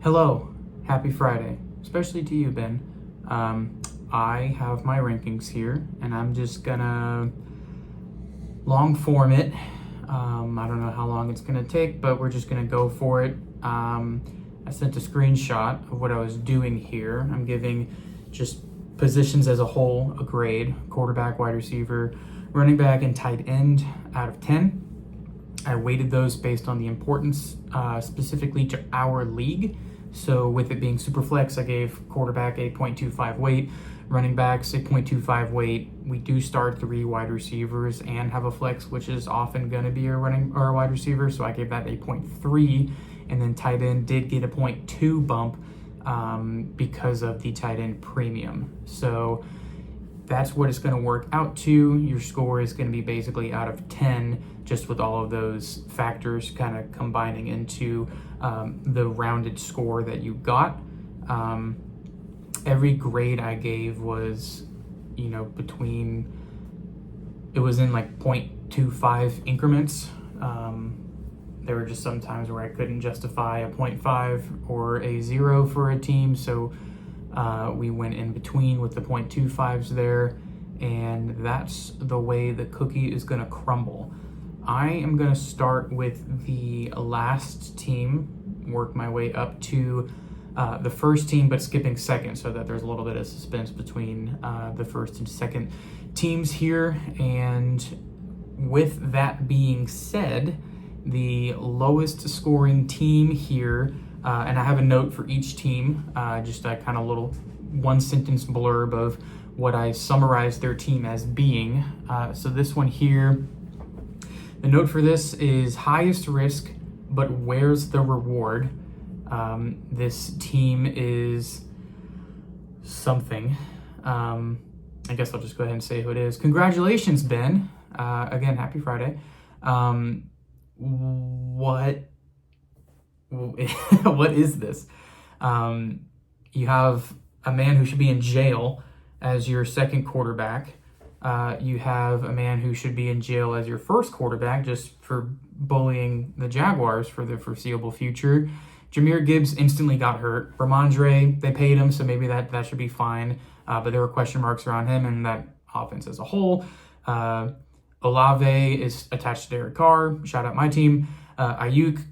Hello, happy Friday, especially to you, Ben. I have my rankings here, and I'm just gonna long form it. I don't know how long it's gonna take, but we're just gonna go for it. I sent a screenshot of what I was doing here. I'm giving just positions as a whole a grade: quarterback, wide receiver, running back, and tight end out of 10. I weighted those based on the importance specifically to our league. So with it being super flex, I gave quarterback 8.25 weight, running backs 8.25 weight. We do start 3 wide receivers and have a flex, which is often going to be a running or a wide receiver. So I gave that 8.3, and then tight end did get a 0.2 bump because of the tight end premium. So that's what it's going to work out to. Your score is going to be basically out of 10, just with all of those factors kind of combining into the rounded score that you got. Every grade I gave was, between, it was in like 0.25 increments. There were just some times where I couldn't justify a 0.5 or a 0 for a team, so we went in between with the 0.25s there, and that's the way the cookie is going to crumble. I am going to start with the last team, work my way up to the first team, but skipping second, so that there's a little bit of suspense between the first and second teams here. And with that being said, the lowest scoring team here, and I have a note for each team, just a kind of little one sentence blurb of what I summarized their team as being. So this one here, the note for this is highest risk, but where's the reward? This team is something. I guess I'll just go ahead and say who it is. Congratulations, Ben. Again, happy Friday. What is this? You have a man who should be in jail as your second quarterback. You have a man who should be in jail as your first quarterback just for bullying the Jaguars for the foreseeable future. Jahmyr Gibbs instantly got hurt. Ramondre, they paid him, so maybe that should be fine. But there were question marks around him and that offense as a whole. Olave is attached to Derek Carr. Shout out my team. Ayuk,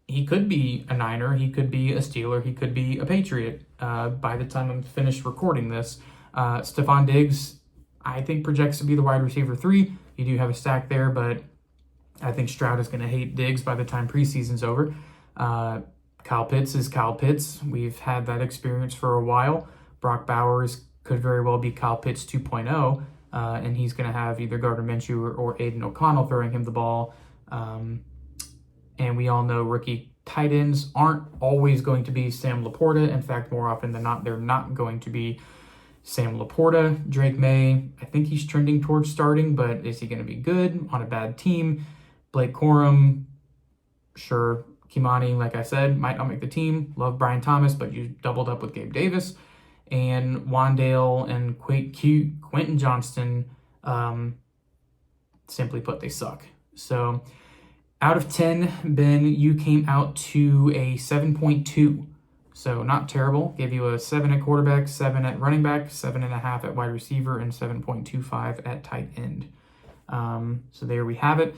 he could be a Niner, he could be a Steeler, he could be a Patriot by the time I'm finished recording this. Stephon Diggs, I think, projects to be the wide receiver 3. You do have a stack there, but I think Stroud is going to hate Diggs by the time preseason's over. Kyle Pitts is Kyle Pitts. We've had that experience for a while. Brock Bowers could very well be Kyle Pitts 2.0, and he's going to have either Gardner Minshew or Aiden O'Connell throwing him the ball. And we all know rookie tight ends aren't always going to be Sam Laporta. In fact, more often than not, they're not going to be Sam Laporta. Drake May, I think he's trending towards starting, but is he going to be good on a bad team? Blake Corum, sure. Kimani, like I said, might not make the team. Love Brian Thomas, but you doubled up with Gabe Davis. And Wandale and Quentin Johnston, simply put, they suck. So out of 10, Ben, you came out to a 7.2. So not terrible. Gave you a 7 at quarterback, 7 at running back, 7.5 at wide receiver, and 7.25 at tight end. So there we have it.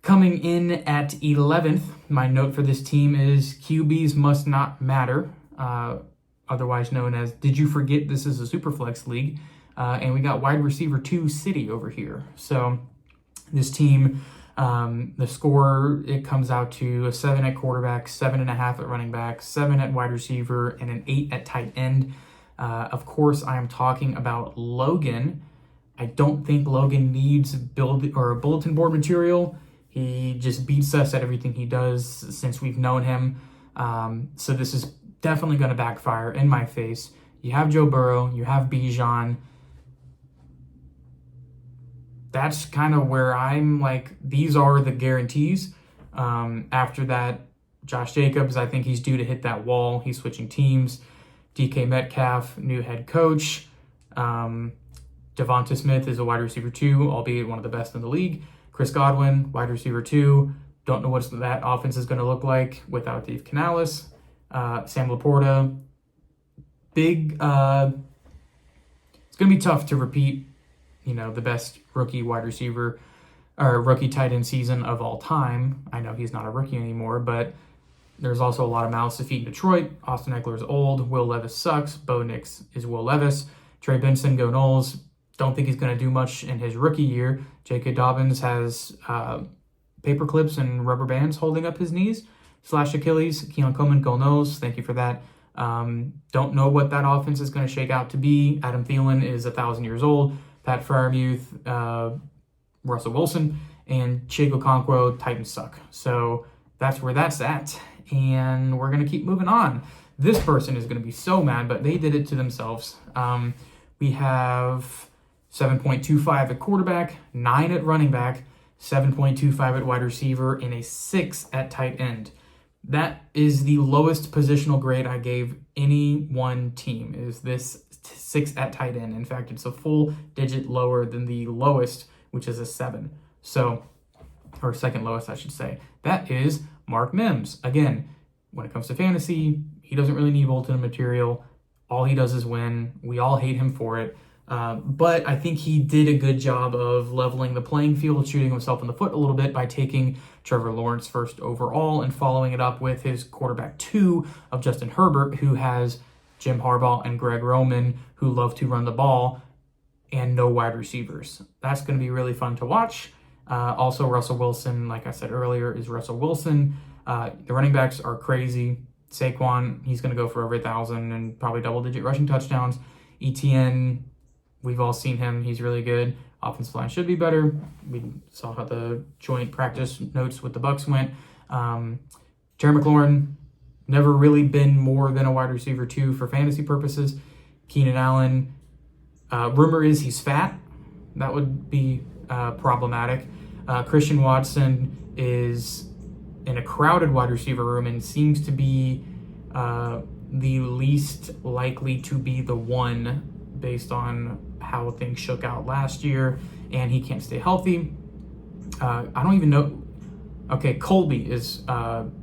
Coming in at 11th, my note for this team is QBs must not matter, otherwise known as, did you forget this is a Superflex league? And we got wide receiver 2 City over here. So this team, the score, it comes out to a 7 at quarterback, 7.5 at running back, 7 at wide receiver, and an 8 at tight end. Of course, I am talking about Logan. I don't think Logan needs bulletin board material. He just beats us at everything he does since we've known him. So this is definitely going to backfire in my face. You have Joe Burrow, you have Bijan. That's kind of where I'm like, these are the guarantees. After that, Josh Jacobs, I think he's due to hit that wall. He's switching teams. DK Metcalf, new head coach. Devonta Smith is a wide receiver 2, albeit one of the best in the league. Chris Godwin, wide receiver 2. Don't know what that offense is going to look like without Dave Canales. Sam Laporta. Big, it's going to be tough to repeat, the best rookie wide receiver or rookie tight end season of all time. I know he's not a rookie anymore, but there's also a lot of mouths to feed in Detroit. Austin Eckler's old. Will Levis sucks. Bo Nix is Will Levis. Trey Benson, go Knowles. Don't think he's going to do much in his rookie year. J.K. Dobbins has paper clips and rubber bands holding up his knees / Achilles. Keon Coleman, go Knowles. Thank you for that. Don't know what that offense is going to shake out to be. Adam Thielen is 1,000 years old. Pat Freiermuth, Russell Wilson, and Chig Okonkwo, Titans suck. So that's where that's at. And we're going to keep moving on. This person is going to be so mad, but they did it to themselves. We have 7.25 at quarterback, 9 at running back, 7.25 at wide receiver, and a 6 at tight end. That is the lowest positional grade I gave any one team, is this 6 at tight end. In fact, it's a full digit lower than the lowest, which is a 7. So, or second lowest, I should say. That is Mark Mims. Again, when it comes to fantasy, he doesn't really need bulletin material. All he does is win. We all hate him for it. But I think he did a good job of leveling the playing field, shooting himself in the foot a little bit by taking Trevor Lawrence first overall and following it up with his quarterback 2 of Justin Herbert, who has Jim Harbaugh and Greg Roman, who love to run the ball, and no wide receivers. That's going to be really fun to watch. Also, Russell Wilson, like I said earlier, is Russell Wilson. The running backs are crazy. Saquon, he's going to go for over 1,000 and probably double-digit rushing touchdowns. ETN, we've all seen him. He's really good. Offensive line should be better. We saw how the joint practice notes with the Bucs went. Terry McLaurin, never really been more than a wide receiver 2 for fantasy purposes. Keenan Allen, rumor is he's fat. That would be problematic. Christian Watson is in a crowded wide receiver room and seems to be the least likely to be the one based on how things shook out last year, and he can't stay healthy. I don't even know. Okay, Colby is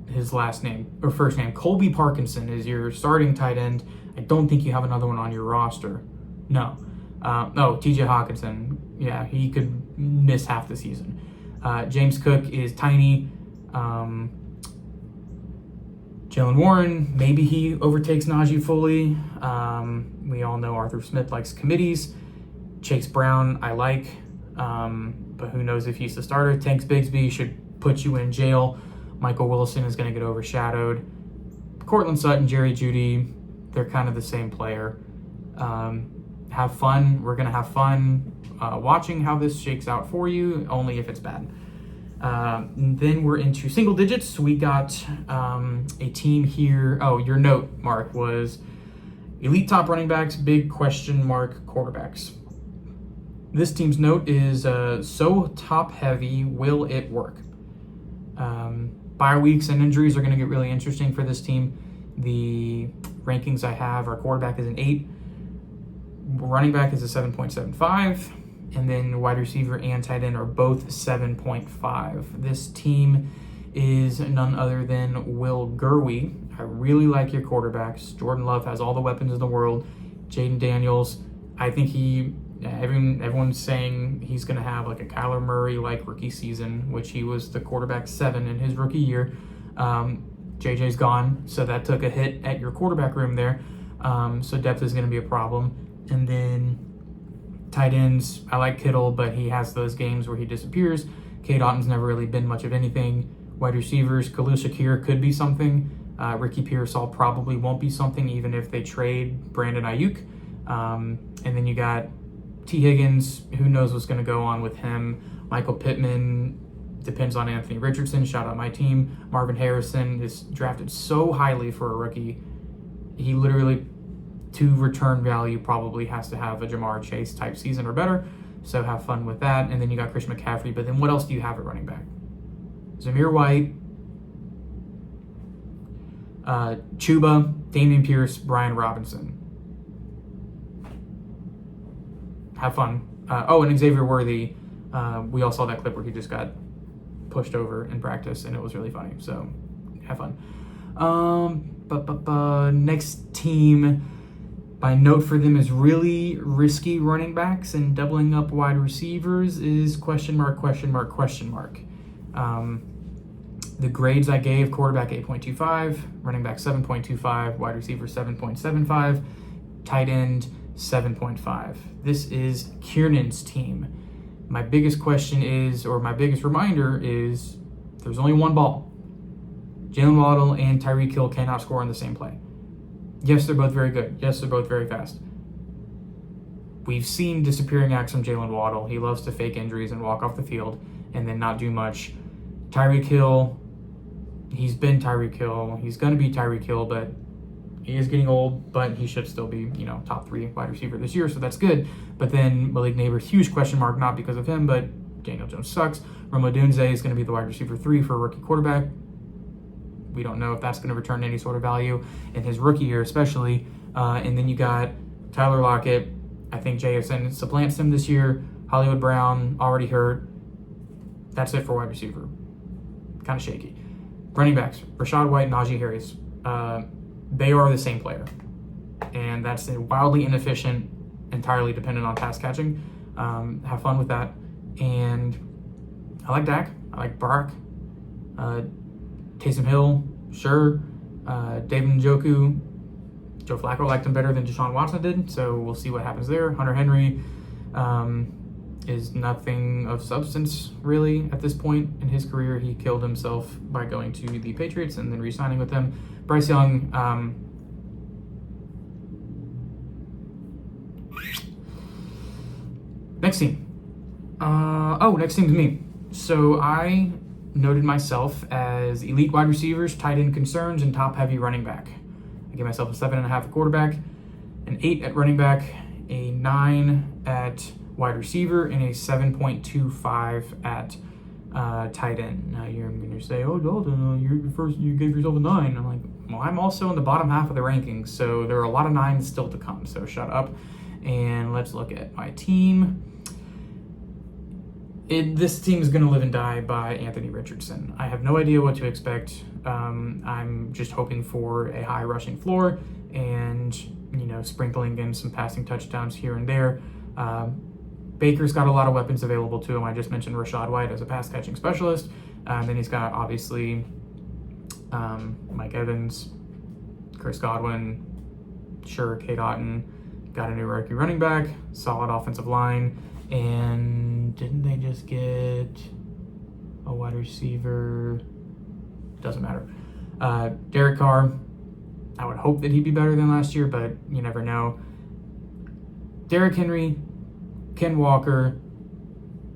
his last name, or first name. Colby Parkinson is your starting tight end. I don't think you have another one on your roster. No. TJ Hawkinson. Yeah, he could miss half the season. James Cook is tiny. Jalen Warren, maybe he overtakes Najee fully. We all know Arthur Smith likes committees. Chase Brown, I like, but who knows if he's the starter. Tanks Bigsby should put you in jail. Michael Wilson is going to get overshadowed. Cortland Sutton, Jerry Jeudy, they're kind of the same player. Have fun. We're going to have fun watching how this shakes out for you, only if it's bad. Then we're into single digits. We got a team here. Oh, your note, Mark, was elite top running backs, big question mark quarterbacks. This team's note is so top heavy, will it work? Bye weeks and injuries are going to get really interesting for this team. The rankings I have, our quarterback is an 8, running back is a 7.75, and then wide receiver and tight end are both 7.5. This team is none other than Will Gurley. I really like your quarterbacks. Jordan Love has all the weapons in the world. Jaden Daniels, I think everyone's saying he's going to have like a Kyler Murray-like rookie season, which he was the quarterback 7 in his rookie year. JJ's gone, so that took a hit at your quarterback room there. So depth is going to be a problem. And then tight ends, I like Kittle, but he has those games where he disappears. Cade Otton's never really been much of anything. Wide receivers, Khalil Shakir could be something. Ricky Pearsall probably won't be something, even if they trade Brandon Ayuk. And then you got T. Higgins, who knows what's going to go on with him. Michael Pittman, depends on Anthony Richardson. Shout out my team. Marvin Harrison is drafted so highly for a rookie. He literally, to return value, probably has to have a Jamar Chase type season or better. So have fun with that. And then you got Christian McCaffrey. But then what else do you have at running back? Zamir White, Chuba, Damian Pierce, Brian Robinson. Have fun. And Xavier Worthy. We all saw that clip where he just got pushed over in practice, and it was really funny. So have fun. Next team, my note for them is really risky running backs and doubling up wide receivers is question mark. The grades I gave: quarterback 8.25, running back 7.25, wide receiver 7.75, tight end 7.5. This is Kiernan's team. My biggest question is, or my biggest reminder is, there's only one ball. Jalen Waddle and Tyreek Hill cannot score on the same play. Yes, they're both very good. Yes, they're both very fast. We've seen disappearing acts from Jalen Waddle. He loves to fake injuries and walk off the field and then not do much. Tyreek Hill, he's been Tyreek Hill. He's going to be Tyreek Hill, but he is getting old, but he should still be, top 3 wide receiver this year, so that's good. But then Malik Neighbor, huge question mark, not because of him, but Daniel Jones sucks. Rome Odunze is going to be the wide receiver 3 for a rookie quarterback. We don't know if that's going to return any sort of value in his rookie year, especially. And then you got Tyler Lockett. I think JSN supplants him this year. Hollywood Brown, already hurt. That's it for wide receiver. Kind of shaky. Running backs, Rachaad White, Najee Harris. They are the same player. And that's wildly inefficient, entirely dependent on pass catching. Have fun with that. And I like Dak. I like Brock. Taysom Hill, sure. David Njoku, Joe Flacco liked him better than Deshaun Watson did, so we'll see what happens there. Hunter Henry is nothing of substance, really, at this point in his career. He killed himself by going to the Patriots and then re-signing with them. Bryce Young, next team. Next team's me. So I noted myself as elite wide receivers, tight end concerns, and top-heavy running back. I gave myself a 7.5 at quarterback, an 8 at running back, a 9 at wide receiver, and a 7.25 at tight end. Now you're going to say, "Oh, Dalton, you gave yourself a 9." I'm like, well, I'm also in the bottom half of the rankings, so there are a lot of 9s still to come. So shut up, and let's look at my team. This team is going to live and die by Anthony Richardson. I have no idea what to expect. I'm just hoping for a high rushing floor and, sprinkling in some passing touchdowns here and there. Baker's got a lot of weapons available to him. I just mentioned Rachaad White as a pass catching specialist. Then he's got, obviously, Mike Evans, Chris Godwin, sure, Kate Otten, got a new rookie running back, solid offensive line. And didn't they just get a wide receiver? Doesn't matter. Derek Carr, I would hope that he'd be better than last year, but you never know. Derrick Henry, Ken Walker,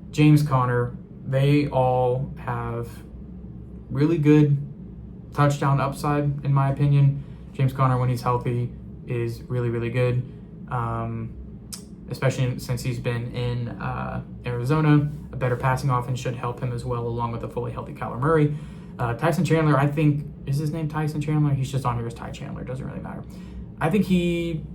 James Conner, they all have really good touchdown upside, in my opinion. James Conner, when he's healthy, is really, really good. Especially since he's been in Arizona. A better passing offense should help him as well, along with a fully healthy Kyler Murray. Tyson Chandler, I think, is his name Tyson Chandler? He's just on here as Ty Chandler, doesn't really matter. I think he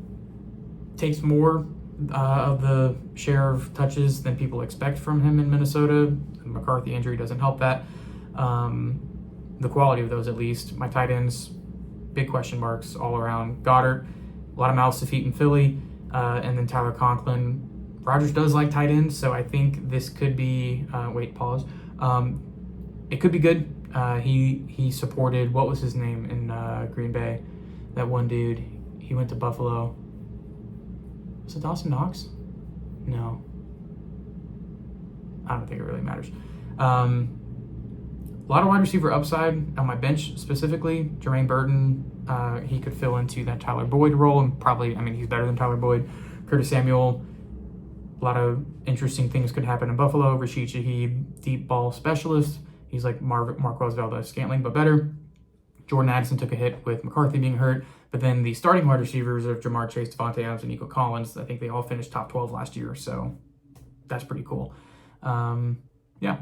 takes more of the share of touches than people expect from him in Minnesota. The McCarthy injury doesn't help that. The quality of those, at least. My tight ends, big question marks all around. Goddard, a lot of mouths to feed in Philly. And then Tyler Conklin. Rodgers does like tight ends, so I think this could be, it could be good. He supported, what was his name in Green Bay? That one dude, he went to Buffalo. Was it Dawson Knox? No. I don't think it really matters. A lot of wide receiver upside on my bench specifically. Jermaine Burton, he could fill into that Tyler Boyd role, and probably, he's better than Tyler Boyd. Curtis Samuel, a lot of interesting things could happen in Buffalo. Rashid Shaheed, deep ball specialist. He's like Marquez Valdez-Scantling, but better. Jordan Addison took a hit with McCarthy being hurt, but then the starting wide receivers of Jamar Chase, Devontae Adams, and Nico Collins, I think they all finished top 12 last year, so that's pretty cool. Yeah.